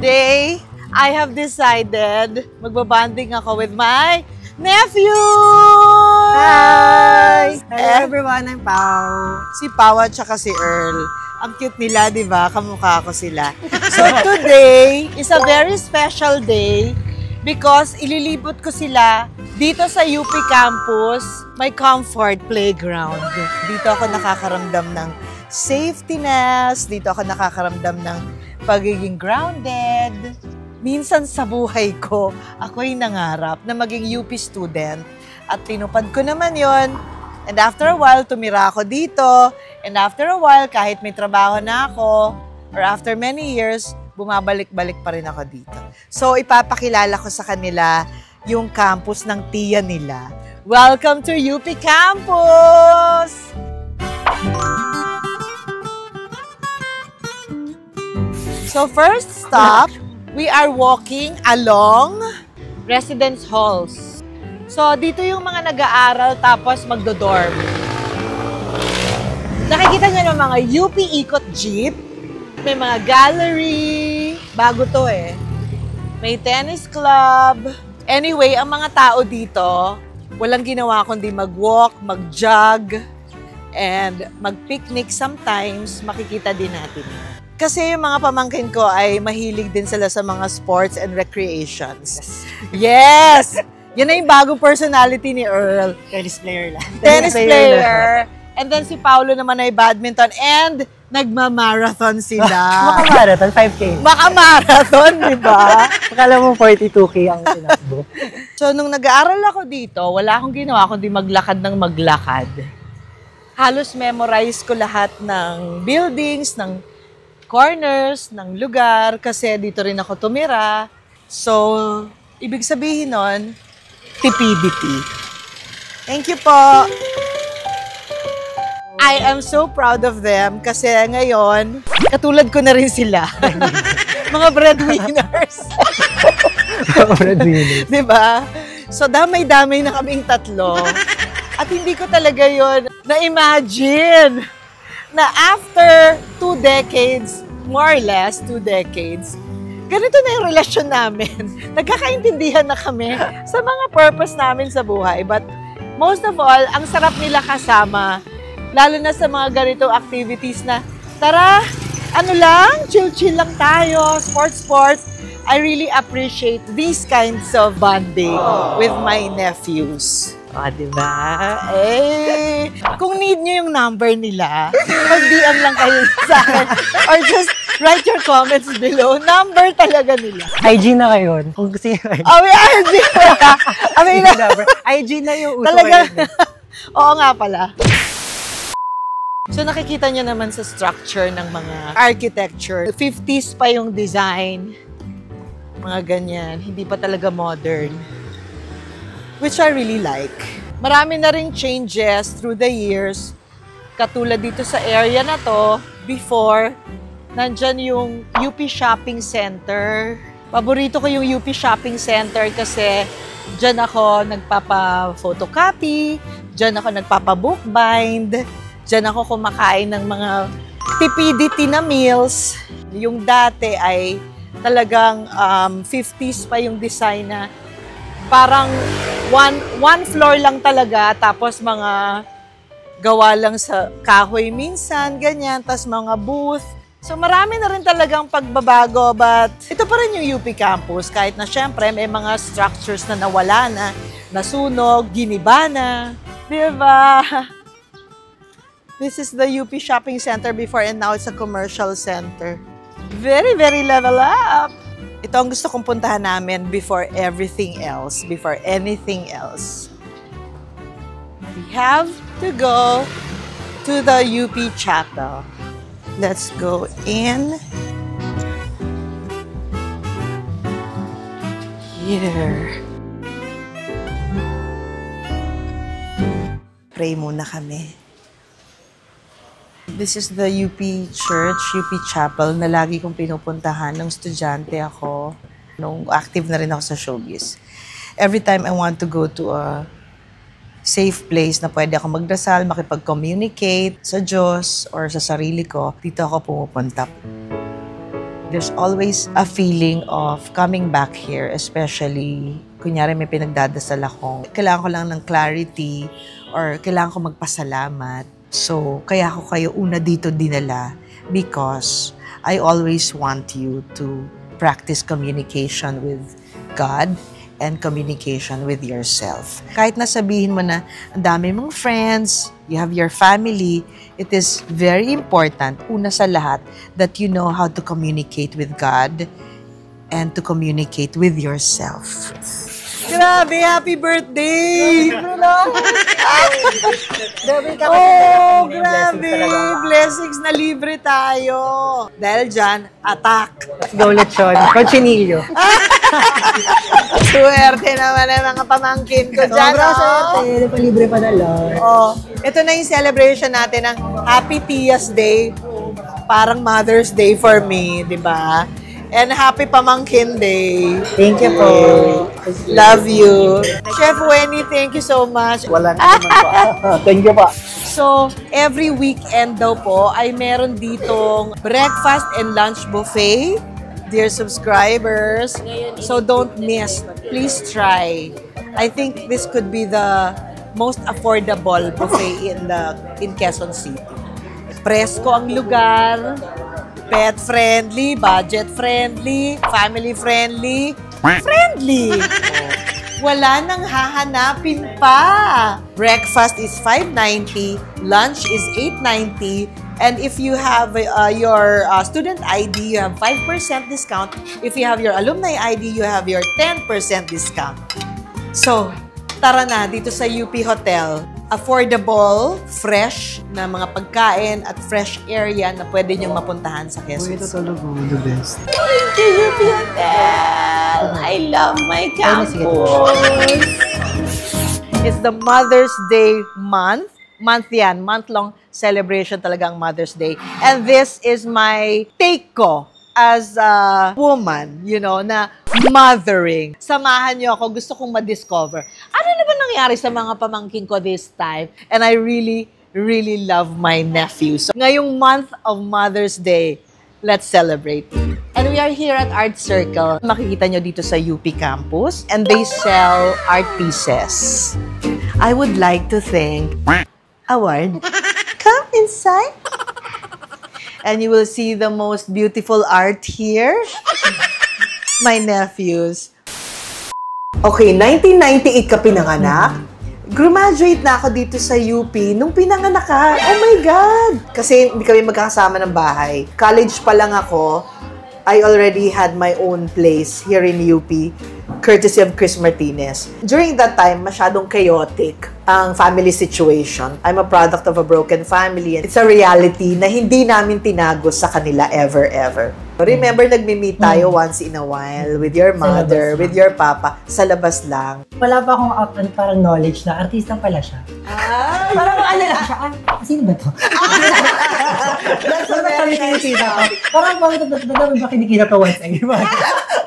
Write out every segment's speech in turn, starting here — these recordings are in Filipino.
today, I have decided magbabanding ako with my nephew! Hi! Hello everyone, I'm Pao. Si Pao at saka si Earl. Ang cute nila, di ba? Kamukha ko sila. So today is a very special day because ililibot ko sila dito sa UP campus, my comfort playground. Dito ako nakakaramdam ng safetyness, dito ako nakakaramdam ng pagiging grounded. Minsan sa buhay ko, ako'y nangarap na maging UP student at tinupad ko naman yon. And after a while, tumira ako dito. And after a while, kahit may trabaho na ako, or after many years, bumabalik-balik pa rin ako dito. So, ipapakilala ko sa kanila yung campus ng tiya nila. Welcome to UP Campus! So, first stop, we are walking along residence halls. So, dito yung mga nag-aaral tapos magdo-dorm. Nakikita niyo ng mga UP Ikot Jeep. May mga gallery. Bago to eh. May tennis club. Anyway, ang mga tao dito, walang ginawa kundi mag-walk, mag-jog, and mag-picnic sometimes. Makikita din natin. Kasi yung mga pamangkin ko ay mahilig din sila sa mga sports and recreations. Yes! Yan na yung bagong personality ni Earl. Tennis player lang. Tennis player. And then si Paolo naman ay badminton and nagma-marathon sila. Maka-marathon, 5K. Maka-marathon, di ba? Akala mo 42K ang tinakbo. So, nung nag-aaral ako dito, wala akong ginawa kundi maglakad ng maglakad. Halos memorize ko lahat ng buildings, ng corners, ng lugar, kasi dito rin ako tumira. So, ibig sabihin nun, tipidity. Thank you po. I am so proud of them kasi ngayon, katulad ko na rin sila. Mga breadwinners. Breadwinners. Diba? So, damay-damay na kaming tatlo. At hindi ko talaga yon na-imagine na after 2 decades, more or less 2 decades, ganito na yung relasyon namin. Nagkakaintindihan na kami sa mga purpose namin sa buhay. But most of all, ang sarap nila kasama, lalo na sa mga ganitong activities na, tara, ano lang, chill-chill lang tayo, sports. I really appreciate these kinds of bonding with my nephews. O, diba? Eh, kung need nyo yung number nila, mag-DM lang kayo sa akin. Or just write your comments below. Number talaga nila. IG na ngayon. Kung gusto nyo IG. Oh, may IG na. IG na yung uso talaga. ngayon. Oo nga pala. So nakikita nyo naman sa structure ng mga architecture. 50s pa yung design. Mga ganyan. Hindi pa talaga modern. Which I really like. Marami na ring changes through the years. Katulad dito sa area na to, before, nandyan yung UP Shopping Center. Paborito ko yung UP Shopping Center kasi dyan ako nagpapa-photocopy, dyan ako nagpapa-bookbind, dyan ako kumakain ng mga tipidity na meals. Yung dati ay talagang 50s pa yung design na parang one floor lang talaga, tapos mga gawa lang sa kahoy minsan, ganyan, tapos mga booth. So marami na rin talagang pagbabago, but ito pa rin yung UP campus, kahit na syempre may mga structures na nawala na, nasunog, giniba na, di ba? This is the UP Shopping Center before and now it's a commercial center. Very, very level up. Ito ang gusto kong puntahan namin before everything else, before anything else. We have to go to the UP Chapel. Let's go in. Here. Pray muna kami. This is the UP Church, UP Chapel, na lagi kong pinupuntahan nung estudyante ako, nung active na rin ako sa showbiz. Every time I want to go to a safe place na pwede ako magdasal, makipag-communicate sa Diyos or sa sarili ko, dito ako pumupunta. There's always a feeling of coming back here, especially, kunyari may pinagdadasal ako. Kailangan ko lang ng clarity or kailangan ko magpasalamat. So, kaya ako kayo una dito dinala because I always want you to practice communication with God and communication with yourself. Kahit nasabihin mo na ang dami mong friends, you have your family, it is very important, una sa lahat, that you know how to communicate with God and to communicate with yourself. Grabe, happy birthday! Oh, grabe! Blessings na libre tayo. Dahil dyan, attack. Let's go, lechon. Cochinillo. Suwerte naman ang mga pamangkin ko dyan. Napalibre pa na lang. Oh, ito na yung celebration natin ng Happy Tia's Day. Parang Mother's Day for me, di ba? And Happy Pamangkin Day. Thank you po. Love you. Chef Wenny, thank you so much. Wala naman po. Thank you po. So, every weekend daw po ay meron ditong breakfast and lunch buffet, dear subscribers. So, don't miss. Please try. I think this could be the most affordable buffet in Quezon City. Presko ang lugar, pet-friendly, budget-friendly, family-friendly, friendly. Wala nang hahanapin pa. Breakfast is $5.90, lunch is $8.90, and if you have your student ID, you have 5% discount. If you have your alumni ID, you have your 10% discount. So, tara na dito sa UP Hotel. Affordable, fresh na mga pagkain at fresh area na pwede niyong mapuntahan sa Quezon. Ito talaga, the best. Thank you, UP Hotel! I love my campus! It's the Mother's Day month. Month yan. Month-long celebration talaga ang Mother's Day. And this is my take ko as a woman, you know, na mothering. Samahan niyo ako. Gusto kong ma-discover. Ano na ba nangyari sa mga pamangkin ko this time? And I really, really love my nephew. So, ngayong month of Mother's Day, let's celebrate. And we are here at Art Circle. Makikita nyo dito sa UP campus. And they sell art pieces. I would like to thank Award. Come inside. And you will see the most beautiful art here. My nephews. Okay, 1998 ka pinanganak. Graduate na ako dito sa UP nung pinanganak ka. Oh my God! Kasi hindi kami magkakasama ng bahay. College pa lang ako. I already had my own place here in UP, courtesy of Chris Martinez. During that time, masyadong chaotic ang family situation. I'm a product of a broken family. And it's a reality na hindi namin tinago sa kanila ever. Remember, nagmi-meet tayo once in a while with your mother, with your papa, sa labas lang. Wala pa akong parang knowledge na artista pala siya. Parang ano lang siya. Sino ba to? That's a very nice topic. Parang ba kinikita ko once a year?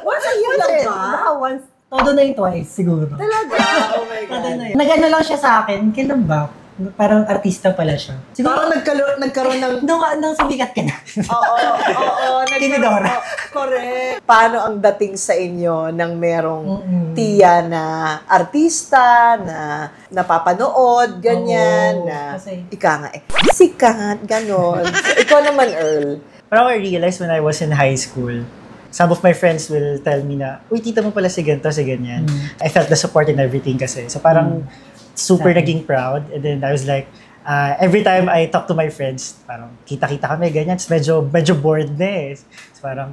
Once a year lang ba? Baka once. Todo na yung twice, siguro. Talaga? Oh my God. Nag-ano lang siya sa akin, kailan ba? Parang artista pala siya. Siguro, parang nagkaroon ng... Nung sumikat ka na. Oo. Tinidora. Correct. Paano ang dating sa inyo ng merong tiya na artista, na napapanood, ganyan, na ika nga sikat, ganon. Ikaw naman, Earl. Parang I realized when I was in high school, some of my friends will tell me na, uy, tita mo pala si ganito, si ganyan. I felt the support and everything kasi. So parang super naging proud. And then I was like, every time I talk to my friends, parang kita-kita kami, ganyan. So medyo bored na eh. So parang,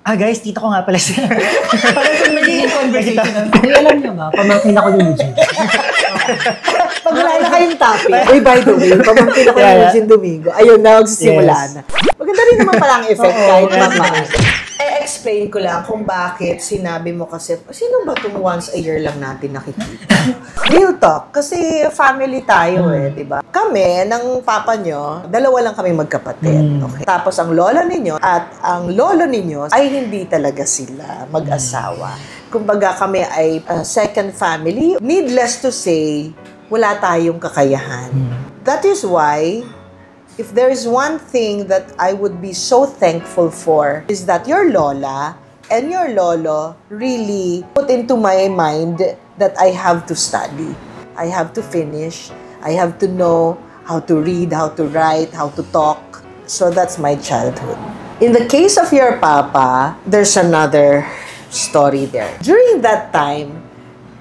guys, tita ko nga pala siya. Parang kung naging conversation. Uy, alam niyo ba, pamangkin ako ni Eugene. Pag wala na kayong topic, uy, by the way, pamangkin ako ni Eugene Domingo. Ayun na, magsisimula na. Maganda rin naman palang effect kahit mama. Explain ko lang kung bakit sinabi mo kasi, sino ba itong once a year lang natin nakikita? Real talk. Kasi family tayo di ba? Kami, ng papa nyo, dalawa lang kami magkapatid. Okay? Tapos ang lola ninyo at ang lolo ninyo ay hindi talaga sila mag-asawa. Kumbaga kami ay second family. Needless to say, wala tayong kakayahan. That is why If there is one thing that I would be so thankful for, is that your lola and your lolo really put into my mind that I have to study. I have to finish. I have to know how to read, how to write, how to talk. So that's my childhood. In the case of your papa, there's another story there. During that time,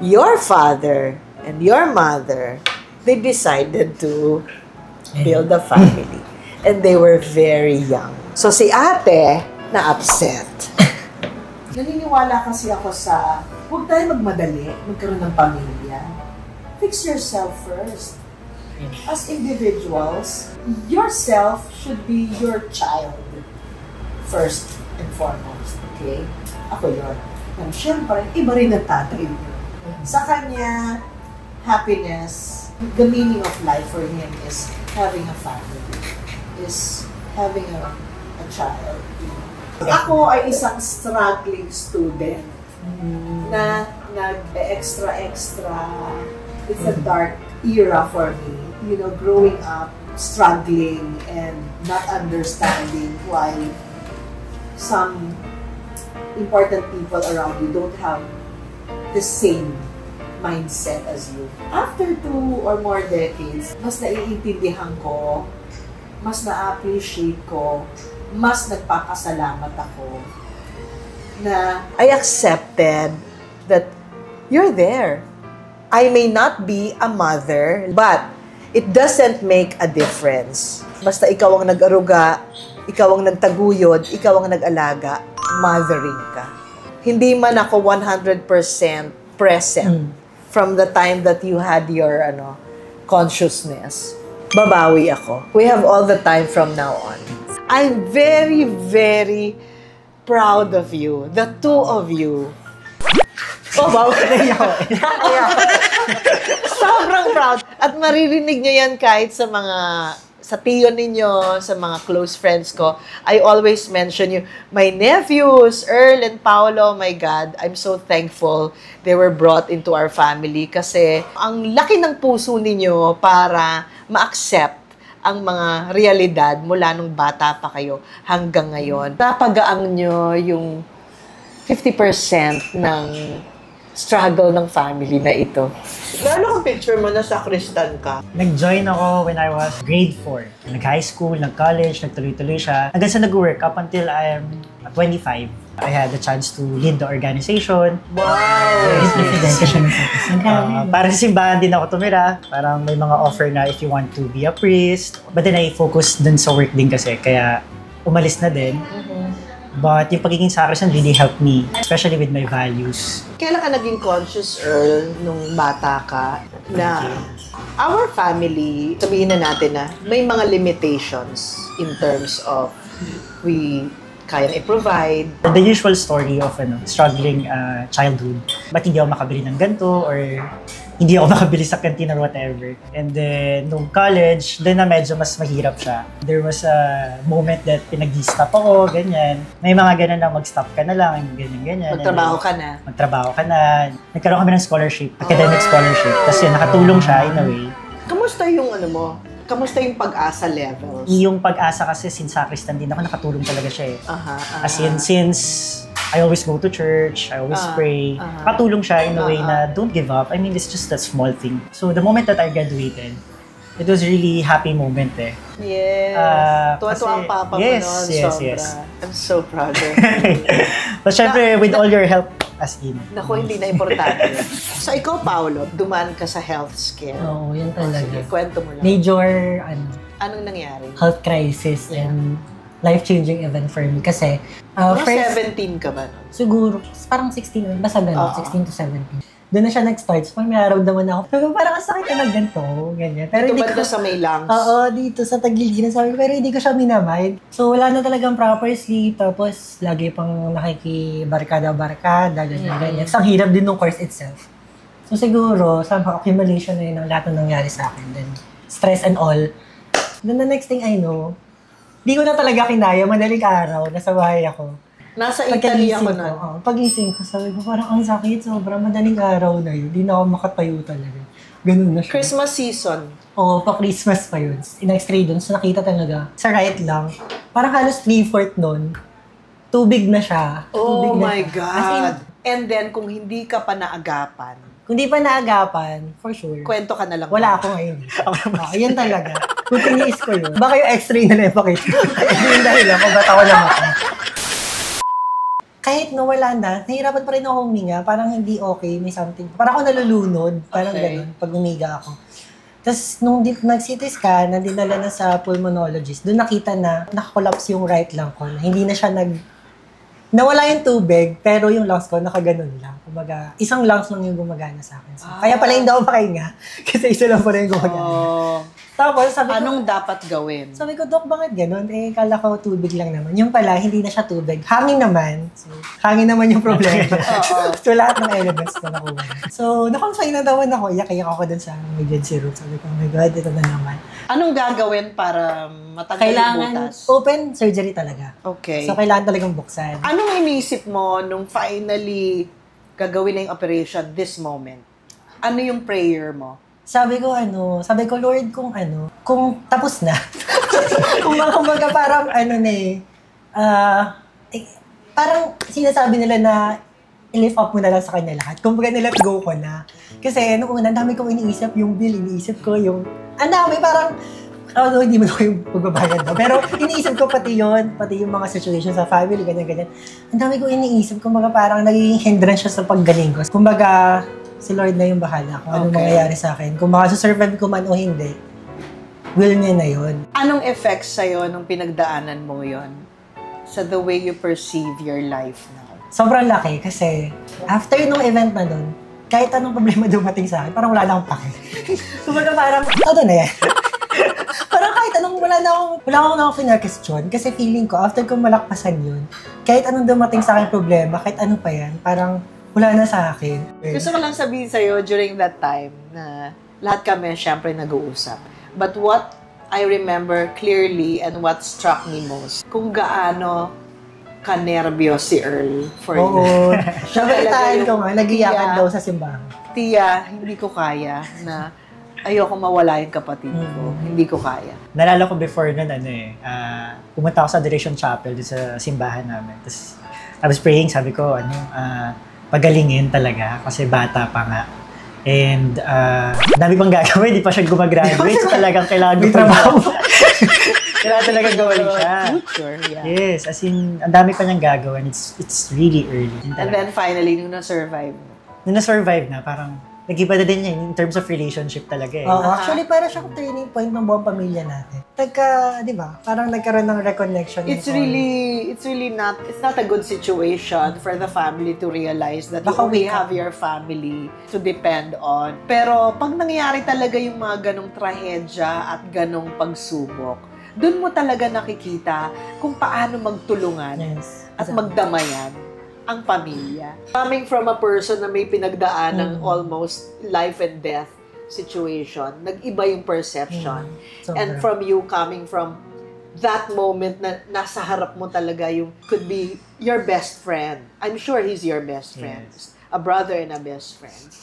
your father and your mother, they decided to build a family. And they were very young. So si ate, na-upset. Naniniwala kasi ako sa, huwag tayo magmadali, magkaroon ng pamilya. Fix yourself first. As individuals, yourself should be your child first and foremost. Okay? Ako yun. And syempre, iba rin ang tatay yun. Sa kanya, happiness, the meaning of life for him is having a family, is having a child. Ako ay isang struggling student na nag-extra. It's a dark era for me. You know, growing up, struggling, and not understanding why some important people around you don't have the same mindset as you. After 2 or more decades, mas naiintindihan ko, mas na-appreciate ko, mas nagpapasalamat ako na I accepted that you're there. I may not be a mother, but it doesn't make a difference. Basta ikaw ang nag-aruga, ikaw ang nagtaguyod, ikaw ang nag-alaga, mothering ka. Hindi man ako 100% present from the time that you had your consciousness. Babawi ako. We have all the time from now on. I'm very, very proud of you. The two of you. Babawi ako. Sobrang proud. At maririnig nyo yan kahit sa tiyo ninyo, sa mga close friends ko. I always mention you. My nephews, Earl and Paolo, my God, I'm so thankful they were brought into our family kasi ang laki ng puso ninyo para ma-accept ang mga realidad mula nung bata pa kayo hanggang ngayon. Napagaang nyo yung 50% ng struggle ng family na ito. Lalo kung picture mo na sakristan ka. Nag-join ako when I was grade 4. Nag-high school, nag-college, nagtuloy-tuloy siya. Hanggang sa nag-work up until I am 25. I had the chance to lead the organization. Wow! Para sa simbahan din ako tumira. Parang may mga offer na if you want to be a priest. But then I focused dun sa work din kasi. Kaya umalis na din. But yung pagiging sacristan really helped me, especially with my values. Kailan ka naging conscious, Earl, nung bata ka, na our family, sabihin na natin na may mga limitations in terms of we kayang i-provide. The usual story of struggling childhood. Ba't hindi ako makabili ng ganito or hindi ako makabili sa canteen or whatever. And then, nung college, doon na medyo mas mahirap siya. There was a moment that pinag-stop ako, ganyan. May mga ganun na mag-stop ka na lang, ganyan. Magtrabaho ka na. Magtrabaho ka na. Nagkaroon kami ng scholarship, academic scholarship. Kasi nakatulong siya in a way. Kamusta yung mo? Kamusta yung pag-asa levels? Yung pag-asa kasi since sacristan din ako, nakatulong talaga siya eh. As in, since I always go to church, I always pray, nakatulong siya in a way na don't give up. I mean, it's just that small thing. So the moment that I graduated, it was really happy moment eh. Yes. Tuwa-tuwa ang papa mo yes, noon. Yes. I'm so proud of you. But syempre, with all your help, as in. Naku, hindi na importante. So, ikaw, Paolo, dumaan ka sa health scare. Oo, yan talaga. Sige, kwento mo lang. Major, Anong nangyari? health crisis and life-changing event for me. Kasi, Mga first, 17 ka ba? No? siguro, parang 16, basta gano'n, 16 to 17. Doon na siya nag-start. So, may naramdaman ako. Sabi ko, parang ang sakit na ganito, ganyan. Pero hindi ko sa may lungs? Oo, dito sa tagiliran. Sabi ko, pero hindi ko siya minamind. So, wala na talagang proper sleep. Tapos, lagi pang nakikibarkada-barkada, ganyan. So, ang hirap din ng course itself. So, siguro, somehow, accumulation na yun ng lahat ng nangyari sa akin. Then, stress and all. Then, the next thing I know, di ko na talaga kinaya. Madaling araw, nasa bahay ako. Nasa Italy ako na. Pagising ko, sabi ko, parang ang sakit, sobrang madaling araw na yun. Di na ako makatayo talaga. Ganun na siya. Christmas season. Oo, pa Christmas pa yun. In-x-ray dun, so nakita talaga. Sa right lang, parang halos 3/4 nun, tubig na siya. Oh Tubig na my siya. God. As in, And then, kung hindi ka pa naagapan, kung di pa naagapan, for sure. kwento ka na lang. Wala ako ngayon. Yun talaga. Kung tiniis ko yun. Baka yung x-ray na lang ipakita. Hindi yung dahilan kung ba't ako namatay. Kahit nawala na, nahirapan pa rin ako huminga. Parang hindi okay, may something. Parang ako nalulunod. Parang ganun, pag umiga ako. Tapos, nung nag-CT scan, dinala na sa pulmonologist, doon nakita na nakakollapse yung right lung ko. Hindi na siya nawala yung tubig, pero yung lungs ko nakaganon lang. Kumbaga, isang lungs lang yung gumagana sa akin. So, kaya pala hindi ako makahinga. Kasi isa lang pala yung gumagana. Oh. Tapos, sabi ko, Anong dapat gawin? sabi ko, Dok, bakit ganun? Eh, kala ko tubig lang naman. Yung pala, hindi na siya tubig. Hangin naman. So, hangin naman yung problema. So, lahat ng elements na nakuha. So, na-confine na naman ako. Iyak-iyak ako dun sa emergency room. Sabi ko, oh my God, ito na naman. Anong gagawin para matanggal yung Kailangan butas? open surgery talaga. Okay. So, kailangan talagang buksan. Anong iniisip mo nung finally gagawin na yung operation this moment? Ano yung prayer mo? Sabi ko, Lord, kung tapos na. kumbaga parang, parang sinasabi nila na i-lift up mo na lang sa kanya lahat. Kumbaga, nilet go ko na. Kasi, noong una, ang dami kong iniisip, yung bill, iniisip ko yung, ang dami, parang, hindi mo na ko yung pagbabayad daw. Pero, iniisip ko pati yung mga situation sa family, ganyan-ganyan. Ang dami kong iniisip, kumbaga, parang naging hindrance siya sa paggaling ko. Kumbaga, si Lord na yung bahala kung anong mangyayari sa akin. Kung makasurvive ko man o hindi, will niya na yun. Anong effects sa'yo nung pinagdaanan mo yon sa the way you perceive your life now? Sobrang laki kasi after nung event na nun, kahit anong problema dumating sa akin, parang wala na akong pake. Kumbaga parang, na yan. Parang kahit anong, wala akong pinag-question kasi feeling ko, after kong malakpasan yun, kahit anong dumating sa akin problema, kahit ano pa yan, parang wala na sa akin. Gusto ko lang sabihin sa'yo during that time na lahat kami syempre nag-uusap. But what I remember clearly and what struck me most, kung gaano ka-nervyos si Earl for you. Oo. Nabalitaan ko nga, nag-iyakan Tia, daw sa simbahan. Tia, hindi ko kaya na ayoko mawala yung kapatid ko. Hindi ko kaya. Nalala ko before nun, pumunta ako sa Adoration Chapel sa simbahan namin. Tapos, I was praying, sabi ko, pagalingin talaga kasi bata pa nga. And, dami pang gagawin, di pa siya gumagraduate. So, talagang kailangan May trabaho. Kailangan talagang gawin siya. Future, yeah. Yes, as in, ang dami pa niyang gagawin. It's really early. And then finally, nung na-survive mo. Nung na-survive na, parang, nag-iba na din niya in terms of relationship talaga eh. Oo, actually, para siyang turning point ng buong pamilya natin. Di ba? Parang nagkaroon ng reconnection. It's not a good situation for the family to realize that you Baka only wake have your family to depend on. Pero pag nangyayari talaga yung mga ganong trahedya at ganong pagsubok, dun mo talaga nakikita kung paano magtulungan at magdamayan ang pamilya. Coming from a person na may pinagdaan ng almost life and death situation, nag-iba yung perception. And from you coming from that moment na nasa harap mo talaga yung could be your best friend. I'm sure he's your best friend. Yes. A brother and a best friend.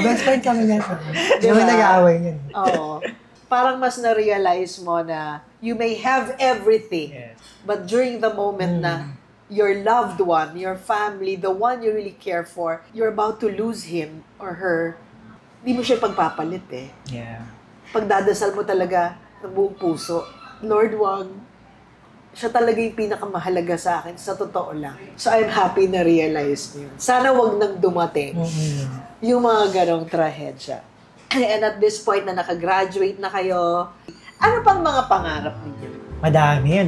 Best friend kami nga sa Diba? Kami nag-aaway yun. Oo. Parang mas na-realize mo na you may have everything. Yes. But during the moment na your loved one, your family, the one you really care for, you're about to lose him or her, di mo siya pagpapalit eh. Yeah. Pagdadasal mo talaga ng buong puso, Lord, wag. Siya talaga yung pinakamahalaga sa akin, sa totoo lang. So I'm happy na realize niyo. Sana wag nang dumating yung mga ganong trahedya. And at this point na nakagraduate na kayo, ano pang mga pangarap ninyo? Madami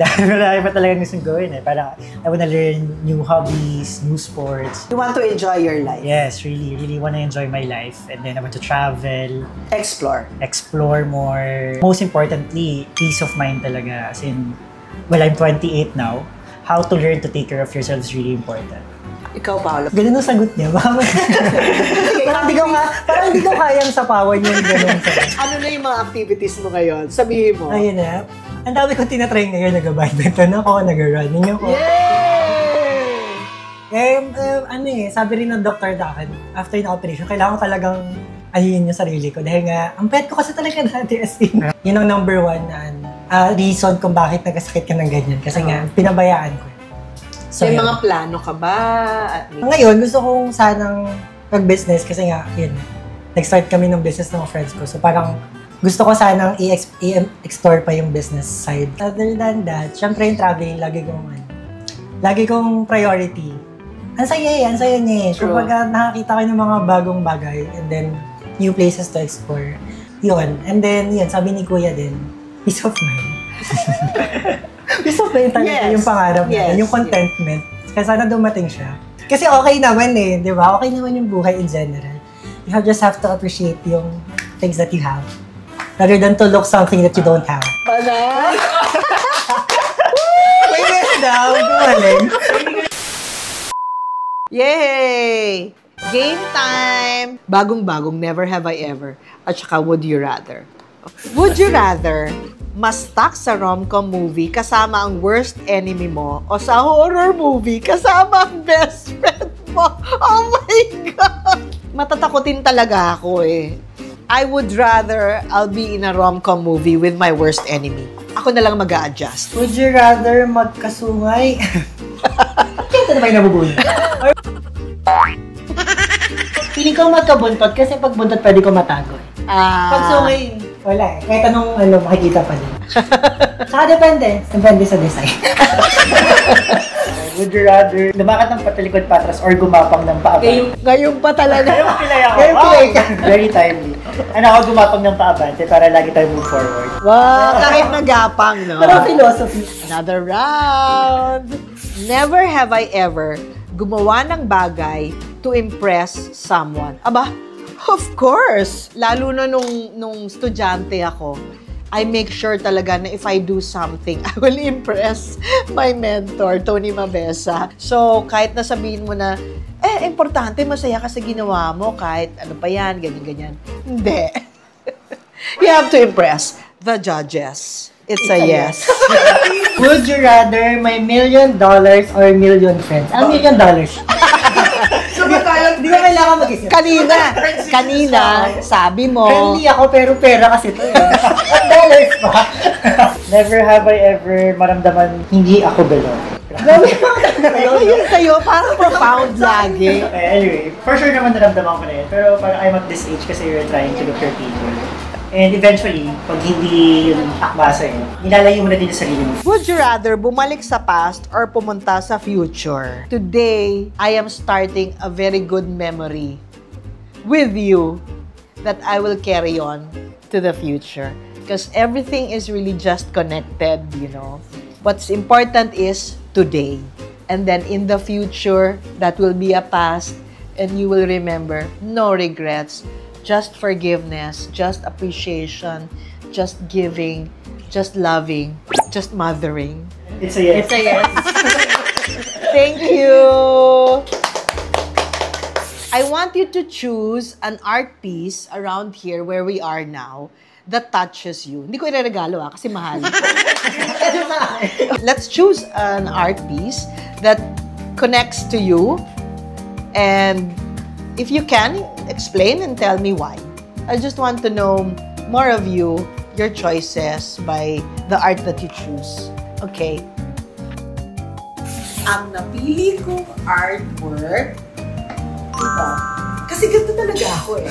pa talaga gustong gawin eh. Parang, I wanna learn new hobbies, new sports. You want to enjoy your life? Yes, really wanna enjoy my life. And then I want to travel. Explore more. Most importantly, peace of mind talaga. As in, I'm 28 now. How to learn to take care of yourself is really important. Ikaw, Paolo. Ganun ang sagot niya. Parang hindi ko kayang sapawan yung ganun. Ano na yung mga activities mo ngayon? Sabihin mo. Ayun na. Ang dami kong tinatry ngayon. Nag-badminton ako, nag-running ako. Yay! Sabi rin ng doktor sa akin, after na operation, kailangan ko talagang ayun yung sarili ko. Dahil nga, ang pet ko kasi talaga dati as in. Yun ang number one na reason kung bakit nagkasakit ka ng ganyan. Kasi nga, pinabayaan ko. So, may yun. mga plano ka ba? Ngayon, gusto kong sanang mag-business kasi nga, yun, nag-start kami ng business ng friends ko. So parang gusto ko sanang i-explore pa yung business side. Other than that, syempre yung traveling, lagi kong priority. Ang saya niya eh. Kapag nakakita ko ng mga bagong bagay and then new places to explore. Yun. And then, yun, sabi ni Kuya din, peace of mind. Peace of mind talaga yung pangarap natin, yung contentment. Kaya sana dumating siya. Kasi okay naman eh, di ba? Okay naman yung buhay in general. You just have to appreciate yung things that you have. Rather than to look something that you don't have. Balay! May mess daw, gumaling. Yay! Game time! Bagong-bagong, never have I ever. At saka, would you rather? Would you rather mas stuck sa rom-com movie kasama ang worst enemy mo o sa horror movie kasama ang best friend mo? Oh my God! Matatakotin talaga ako eh. I would rather I'll be in a rom-com movie with my worst enemy. Ako na lang mag-a-adjust. Would you rather magkasungay? Kaya na ba yung nabubunod? Pili ko magkabuntot kasi pag buntot pwede ko matago. Pag sungay, wala eh. Kahit anong makikita pa din. Saka depende. Depende sa design. Would you rather lumakad ng patalikod patras or gumapang ng paabante? Ngayon pa talaga. Ngayon pilay ako. Ngayon pilay ka. Very timely. Ano ako gumapang ng paabante para lagi tayo move forward. Wow, kahit nagapang, no? Parang philosophy. Another round. Never have I ever gumawa ng bagay to impress someone. Aba, of course. Lalo na nung estudyante ako, I make sure talaga na if I do something, I will impress my mentor, Tony Mabesa. So, kahit nasabihin mo na, importante, masaya ka sa ginawa mo, kahit ano pa yan, ganyan-ganyan. Hindi. You have to impress the judges. It's a yes. Would you rather may $1 million or million friends? Ang $1 million. So, hindi ko kailangan mag-isip. Kanina, sabi mo, Friendly ako pero pera kasi ito eh. At dollars pa. Never have I ever maramdaman hindi ako belong. Grabe pa yun sa'yo, parang profound lagi. Anyway, for sure naman naramdaman ko na yun. Pero parang I'm at this age kasi you're trying to look for people. And eventually, pag hindi yun akma sa'yo, nilalayo mo na din yung sarili mo. Would you rather bumalik sa past or pumunta sa future? Today, I am starting a very good memory with you that I will carry on to the future. Because everything is really just connected, you know. What's important is today. And then in the future, that will be a past and you will remember no regrets. Just forgiveness, just appreciation, just giving, just loving, just mothering. It's a yes. It's a yes. Thank you! I want you to choose an art piece around here where we are now that touches you. Hindi ko ireregalo kasi mahal. Let's choose an art piece that connects to you and if you can, explain and tell me why. I just want to know more of you, your choices by the art that you choose. Okay. Ang napili kong artwork, ito. Kasi ganito talaga ako eh.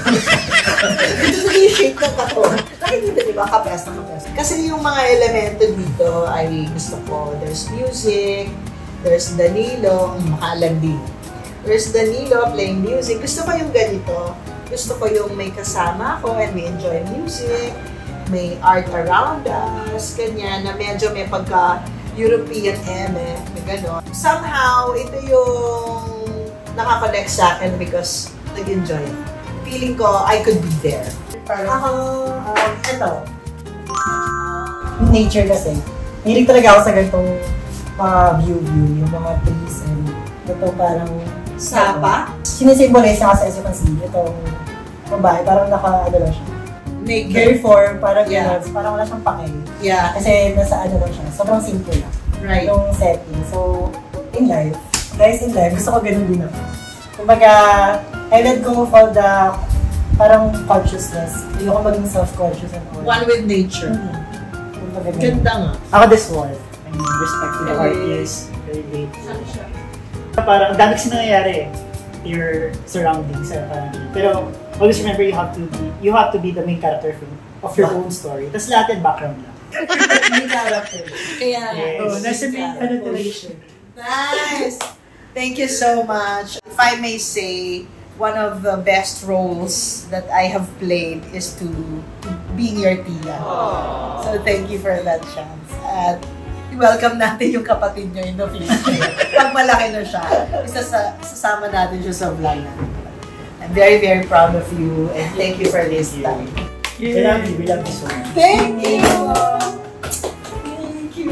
Ito sa yung shape ng katawan. Nakikita, di ba? Kapes na kapes. Kasi yung mga elemento dito ay gusto ko. There's music, there's Danilo, makaalandi. There's Danilo playing music. Gusto ko yung ganito. Gusto ko yung may kasama ako and we enjoy music. May art around us. Ganyan, na medyo may pagka-European eme. Na gano'n. Somehow, ito yung nakakonect sa akin because nag-enjoy. Feeling ko, I could be there. Ako, ito. Nature kasi. Hilig talaga ako sa ganitong mga view, yung mga trees and ito parang Sapa? Sinisimbolize niya kasi as you can see, itong babae, parang ano lang siya. Naked. Therefore, parang Yeah. parang wala siyang pake. Yeah. Kasi nasa ano lang siya, sobrang simple lang. Right. Yung setting. So, in life, guys in life, gusto ko ganun din ako. Kumbaga, I let go of all the parang consciousness. Ayoko maging self-conscious and all. One with nature. Kumbaga ganun. Ganda nga. Ako this one. I mean, respect to the artist. Very great. Parang, ang dami kasi nangyayari to your surroundings. Parang, pero, always remember you have to be the main character of your own story. Tapos lahat yung background lang. May character. Kaya, Yes. Nasa main, ano talaga. Nice! Thank you so much. If I may say, one of the best roles that I have played is to being your tia. So thank you for that chance. At welcome natin yung kapatid nyo in the future. Pag malaki na siya, sasama natin siya sa vlog natin. I'm very, very proud of you and thank you for this time. We love you so much. Thank you! Thank you!